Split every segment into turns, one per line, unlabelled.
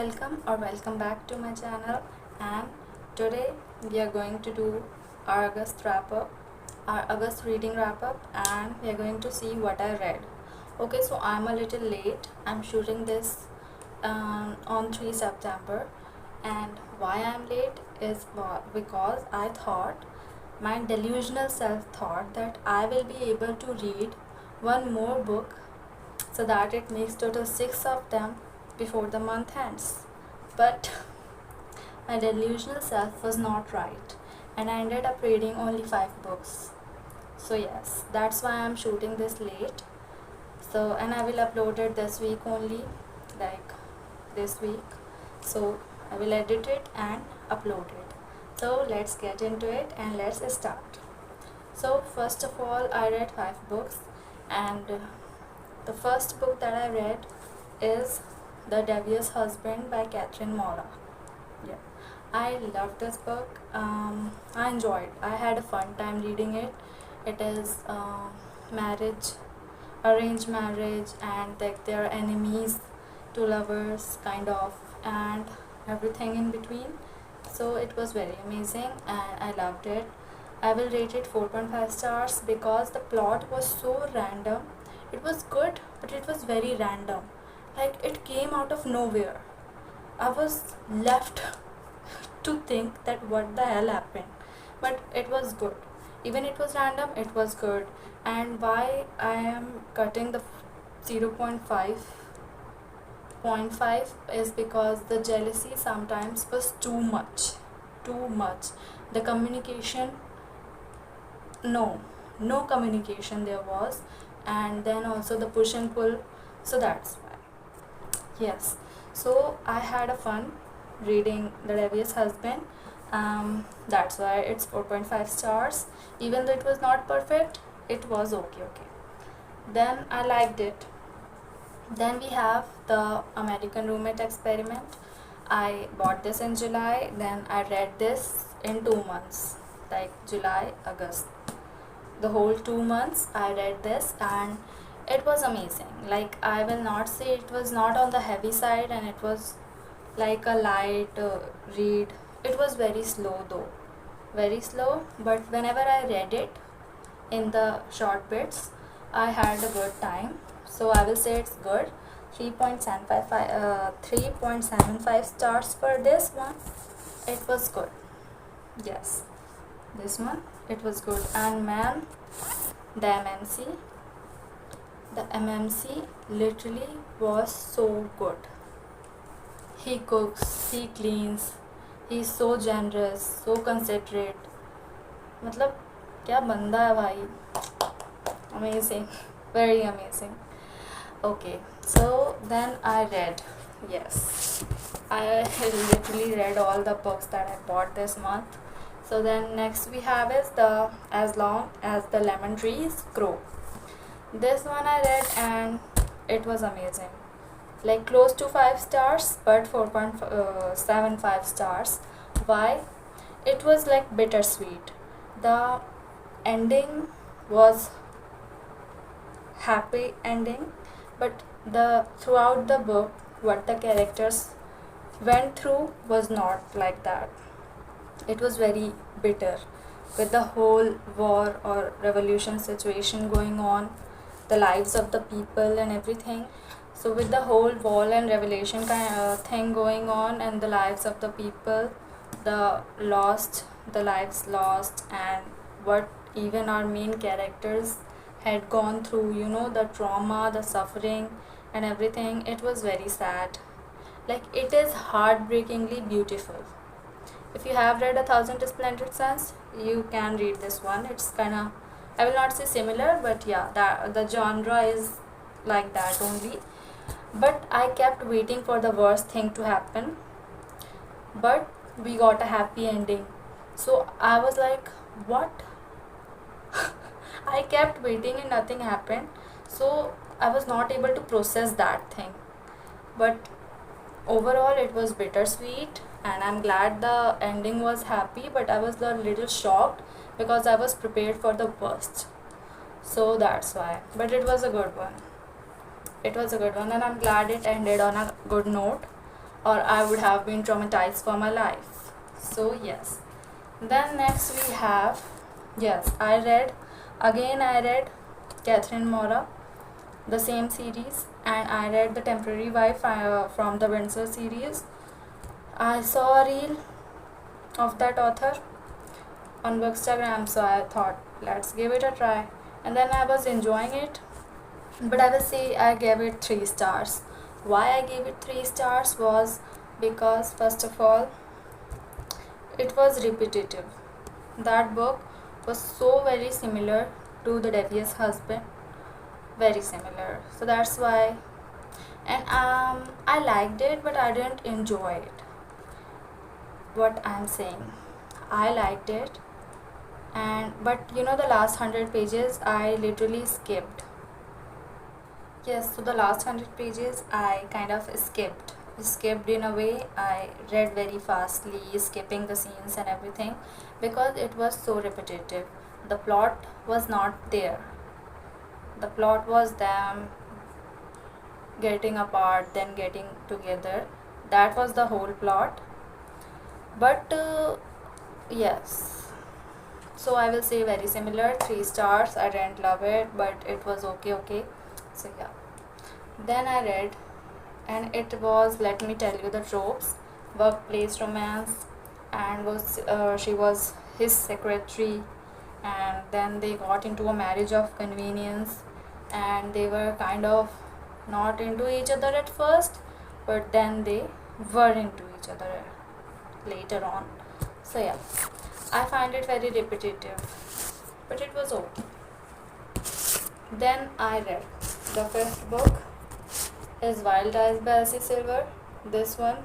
welcome back to my channel, and today we are going to do our August reading wrap up, and we are going to see what I read. Okay, so I'm a little late. I'm shooting this on 3 September, and why I'm late is because I thought, my delusional self thought, that I will be able to read one more book so that it makes total 6 of them before the month ends. But my delusional self was not right, and I ended up reading only 5 books. So yes, that's why I'm shooting this late. So, and I will upload it this week only, like this week. So I will edit it and upload it. So let's get into it and let's start. So first of all, I read 5 books, and the first book that I read is The Devious Husband by Maura. Yeah, I loved this book. I enjoyed. I had a fun time reading it. It is marriage, arranged marriage, and like they are enemies, two lovers, kind of, and everything in between. So it was very amazing, and I loved it. I will rate it 4.5 stars because the plot was so random. It was good, but it was very random. Like, it came out of nowhere. I was left to think that what the hell happened. But it was good. Even it was random, it was good. And why I am cutting the 0.5 is because the jealousy sometimes was too much. Too much. The communication, no communication there was, and then also the push and pull. So that's why. Yes, so I had a fun reading The Devious Husband. That's why it's 4.5 stars. Even though it was not perfect, it was okay. Then I liked it. Then we have The American Roommate Experiment. I bought this in July. Then I read this in 2 months, like July, August. The whole 2 months I read this, and it was amazing. Like, I will not say it was not on the heavy side, and it was like a light read. It was very slow though, very slow, but whenever I read it in the short bits, I had a good time. So I will say it's good. 3.75 stars for this one. It was good. Yes, this one, it was good. And man, the MMC literally was so good. He cooks, he cleans, he is so generous, so considerate. मतलब क्या बंदा है भाई. Amazing, very amazing. Okay, so then I read, yes, I literally read all the books that I bought this month. So then next we have is the As Long as the Lemon Trees Grow. This one I read, and it was amazing. Like, close to 5 stars, but 4.75 stars. Why? It was like bittersweet. The ending was happy ending, but throughout the book, what the characters went through was not like that. It was very bitter, with the whole war or revolution situation going on, the lives of the people and everything. So with the whole war and revelation kind of thing going on, and the lives of the people, the lives lost, and what even our main characters had gone through, the trauma, the suffering and everything, it was very sad. Like, it is heartbreakingly beautiful. If you have read 1,000 Splendid Suns, you can read this one. It's kind of, I will not say similar, but yeah, the genre is like that only. But I kept waiting for the worst thing to happen, but we got a happy ending. So I was like, what? I kept waiting and nothing happened. So I was not able to process that thing. But overall, it was bittersweet, and I'm glad the ending was happy, but I was a little shocked because I was prepared for the worst. So that's why. But it was a good one. And I'm glad it ended on a good note. or I would have been traumatized for my life. So yes. Then next we have, yes, I read Catherine Maura, the same series, and I read The Temporary Wife from the Windsor series. I saw a reel of that author on Bookstagram, so I thought let's give it a try, and then I was enjoying it. But I will say I gave it 3 stars. Why I gave it 3 stars was because, first of all, it was repetitive. That book was so very similar to The Devious Husband, very similar. So that's why, and I liked it, but I didn't enjoy it. What I'm saying, I liked it, and but you know the last 100 pages I literally skipped. Yes, so the last 100 pages I kind of skipped in a way. I read very fastly, skipping the scenes and everything, because it was so repetitive. The plot was not there. The plot was them getting apart, then getting together. That was the whole plot. But yes, so I will say very similar, 3 stars. I didn't love it, but it was okay. So yeah, then I read, and it was, let me tell you the tropes: workplace romance, and she was his secretary, and then they got into a marriage of convenience, and they were kind of not into each other at first, but then they were into each other later on. So yeah, I find it very repetitive, but it was okay. Then I read the 5th book is Wild Eyes by Elsie Silver. This one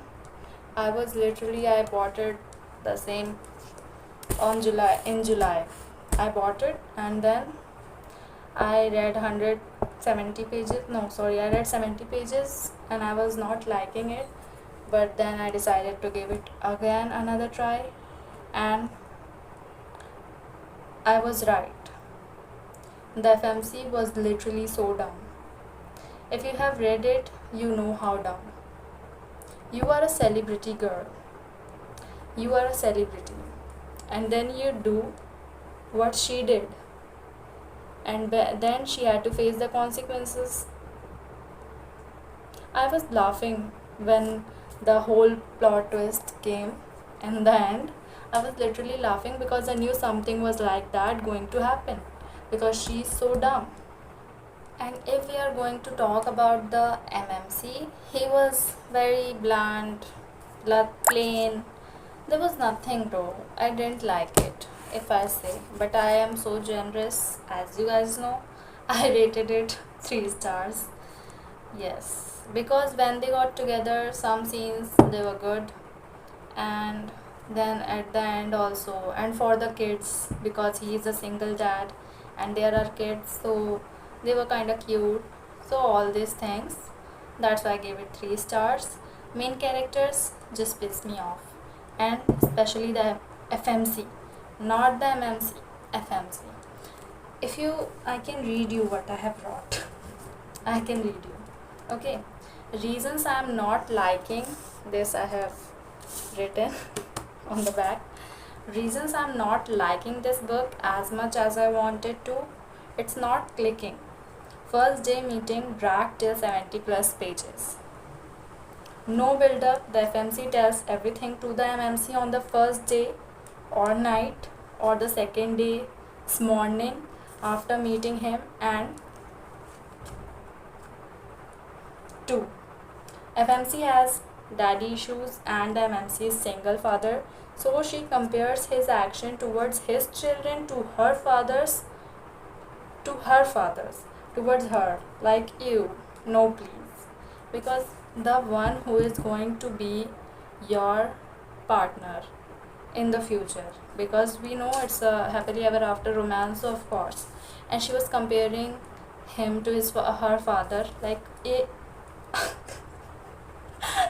I bought it the same in July. I bought it, and then I read 170 pages. No, sorry, I read 70 pages and I was not liking it. But then I decided to give it again another try, and I was right. The FMC was literally so dumb. If you have read it, you know how dumb. You are a celebrity girl. You are a celebrity. And then you do what she did. And then she had to face the consequences. I was laughing when the whole plot twist came in the end. I was literally laughing because I knew something was like that going to happen, because she's so dumb. And if we are going to talk about the MMC, he was very bland, plain. There was nothing to. I didn't like it, if I say. But I am so generous, as you guys know. I rated it 3 stars. Yes, because when they got together, some scenes they were good, and then at the end also, and for the kids, because he is a single dad and there are kids, so they were kind of cute. So all these things, that's why I gave it 3 stars. Main characters just piss me off, and especially the FMC, not the MMC, FMC. I can read you what I have wrote. I can read you. Okay, reasons I am not liking this, I have written on the back. Reasons I am not liking this book as much as I wanted to. It's not clicking. First day meeting dragged till 70 plus pages. No build up. The FMC tells everything to the MMC on the first day or night or the second day's morning after meeting him. And 2. FMC has daddy issues and the MMC is single father, so she compares his action towards his children to her father's, towards her, like, ew, no please, because the one who is going to be your partner in the future, because we know it's a happily ever after romance, of course, and she was comparing him to her father, like,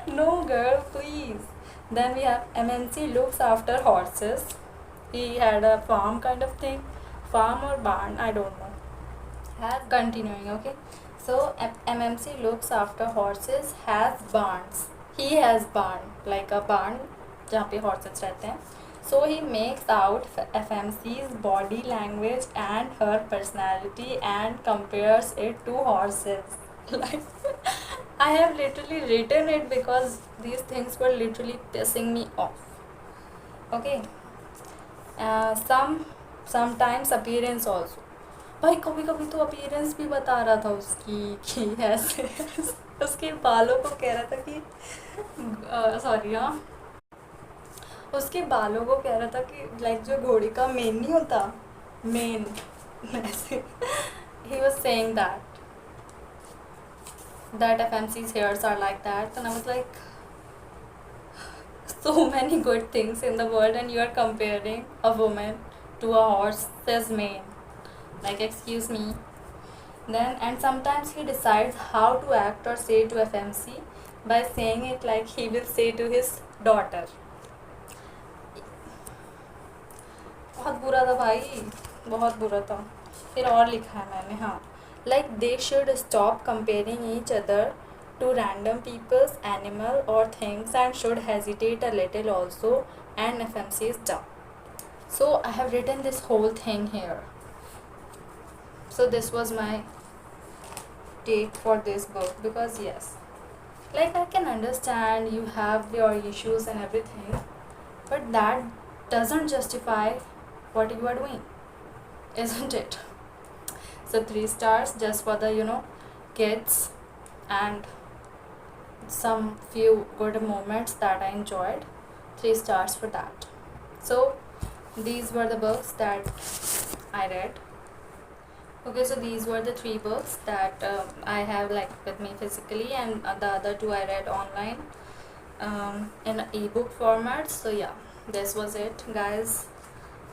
no girl, please. Then we have MNC looks after horses. He had a farm kind of thing, farm or barn, I don't know. Continuing, okay. So MMC looks after horses, has barns. he has barn, like a barn जहाँ पे horses रहते हैं. So he makes out FMC's body language and her personality and compares it to horses. Like, I have literally written it because these things were literally pissing me off. Okay. Sometimes appearance also. भाई कभी कभी तो appearance भी बता रहा था उसकी कि ऐसे उसके बालों को कह रहा था कि सॉरी हाँ, उसके बालों को कह रहा था कि लाइक जो घोड़ी का मेन नहीं होता, मेन ऐसे he was saying that FMC's hairs are like that, and I was like, so many good things in the world and you are comparing a woman to a horse's mane. Like, excuse me. Then, and sometimes he decides how to act or say to FMC by saying it like he will say to his daughter. बहुत बुरा था भाई, बहुत बुरा था. फिर और लिखा है मैंने, हाँ, like they should stop comparing each other to random people's animal or things and should hesitate a little also, and FMC is dumb. So I have written this whole thing here. So this was my take for this book, because yes, like I can understand you have your issues and everything, but that doesn't justify what you are doing, isn't it? So 3 stars just for the kids and some few good moments that I enjoyed. 3 stars for that. So these were the books that I read. Okay, so these were the 3 books that I have like with me physically, and the other 2 I read online in ebook format. So yeah, this was it, guys.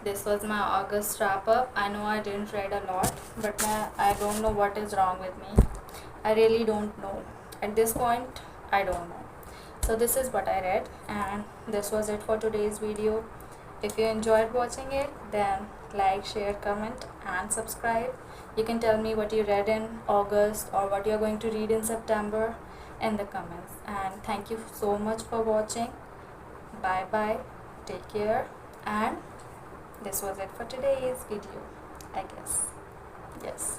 This was my August wrap up. I know I didn't read a lot, but I don't know what is wrong with me. I really don't know. At this point, I don't know. So this is what I read, and this was it for today's video. If you enjoyed watching it, then like, share, comment and subscribe. You can tell me what you read in August or what you are going to read in September in the comments. And thank you so much for watching. Bye bye. Take care. And this was it for today's video, I guess. Yes.